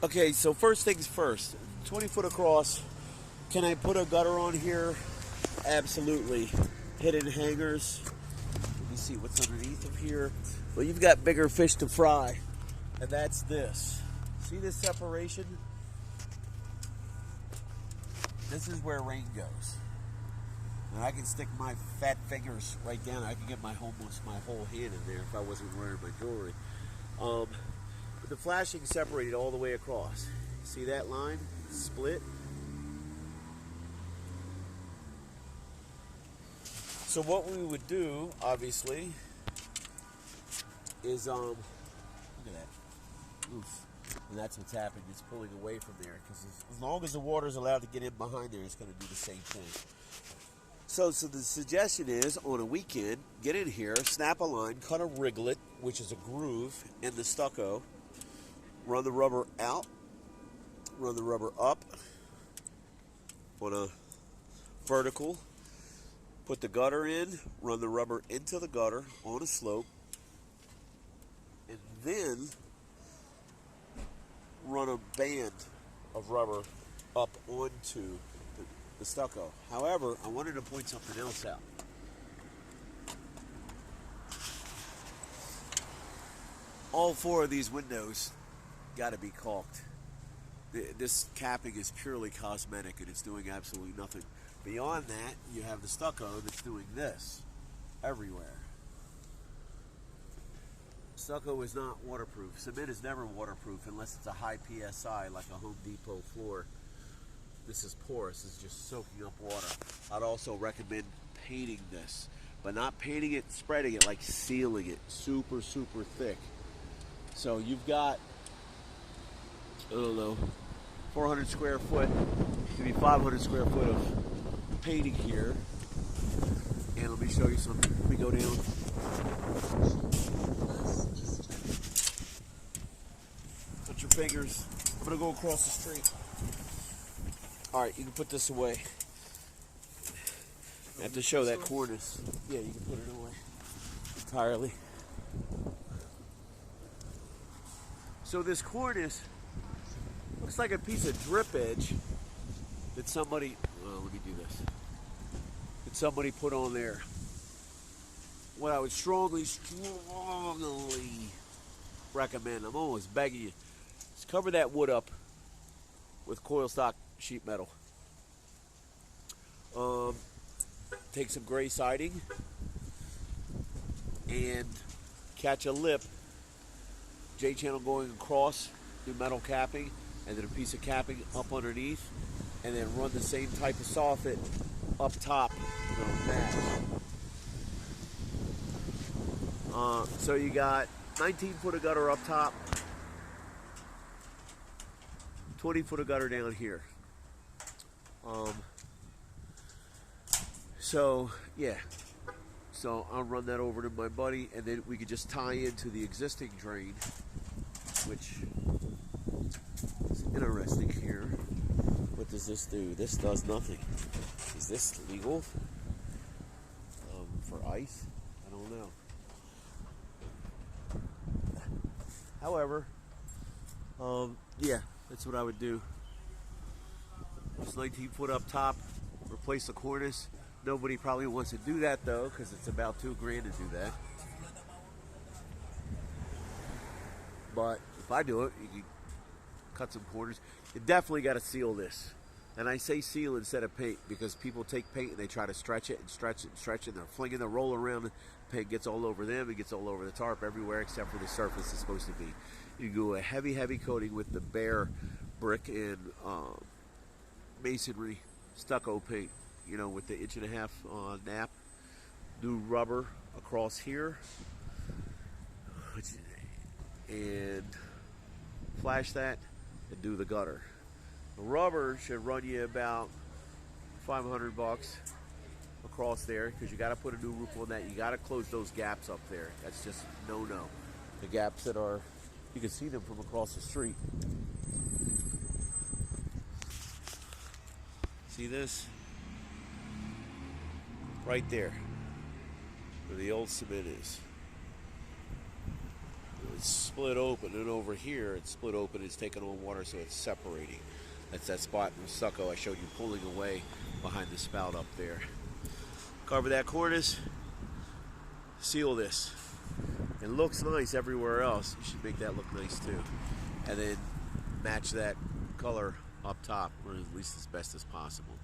Okay, so first things first, 20 foot across. Can I put a gutter on here? Absolutely. Hidden hangers. Let me see what's underneath of here. Well, you've got bigger fish to fry, and that's this. See this separation? This is where rain goes. And I can stick my fat fingers right down. I can get my whole hand in there if I wasn't wearing my jewelry. But the flashing separated all the way across. See that line? Split. So what we would do, obviously, is look at that. Oof. And that's what's happening. It's pulling away from there because as long as the water's allowed to get in behind there, it's going to do the same thing. So the suggestion is, on a weekend, get in here, snap a line, cut a riglet, which is a groove in the stucco, run the rubber out, run the rubber up on a vertical, put the gutter in, run the rubber into the gutter on a slope, and then run a band of rubber up onto the stucco. However, I wanted to point something else out. All four of these windows got to be caulked. This capping is purely cosmetic and it's doing absolutely nothing. Beyond that, you have the stucco that's doing this everywhere. Stucco is not waterproof. Cement is never waterproof unless it's a high PSI like a Home Depot floor. This is porous, it's just soaking up water. I'd also recommend painting this, but not painting it, spreading it, like sealing it super, super thick. So you've got, I don't know, 400 square foot, maybe 500 square foot of painting here. And let me show you something. Let me go down. Put your fingers. I'm gonna go across the street. All right, you can put this away. I have to show that cornice. Yeah, you can put it away entirely. So this cornice looks like a piece of drip edge that somebody, let me do this, that somebody put on there. What I would strongly recommend, I'm almost begging you, is cover that wood up with coil stock sheet metal. Take some gray siding and catch a lip, J-channel going across, do metal capping, and then a piece of capping up underneath, and then run the same type of soffit up top. So you got 19 foot of gutter up top, 20 foot of gutter down here. So yeah, so I'll run that over to my buddy, and then we could just tie into the existing drain, which is interesting here. What does this do? This does nothing. Is this legal for ice? I don't know. However, yeah, that's what I would do. Just 19 foot up top, replace the cornice. Nobody probably wants to do that though, because it's about $2 grand to do that. But if I do it, you can cut some corners. You definitely got to seal this. And I say seal instead of paint because people take paint and they try to stretch it and stretch it and stretch it, and they're flinging the roll around. The paint gets all over them. It gets all over the tarp everywhere except for the surface it's supposed to be. You go a heavy coating with the bare brick and masonry stucco paint, you know, with the 1.5 inch nap. Do rubber across here and flash that and do the gutter. The rubber should run you about $500 across there because you got to put a new roof on that. You got to close those gaps up there. That's just no. The gaps that are, you can see them from across the street. See this? Right there, where the old cement is. it's split open, and over here it's split open, it's taking on water, so it's separating. That's that spot in the stucco I showed you pulling away behind the spout up there. Cover that cornice, seal this. It looks nice everywhere else. You should make that look nice too. And then match that color up top, or at least as best as possible.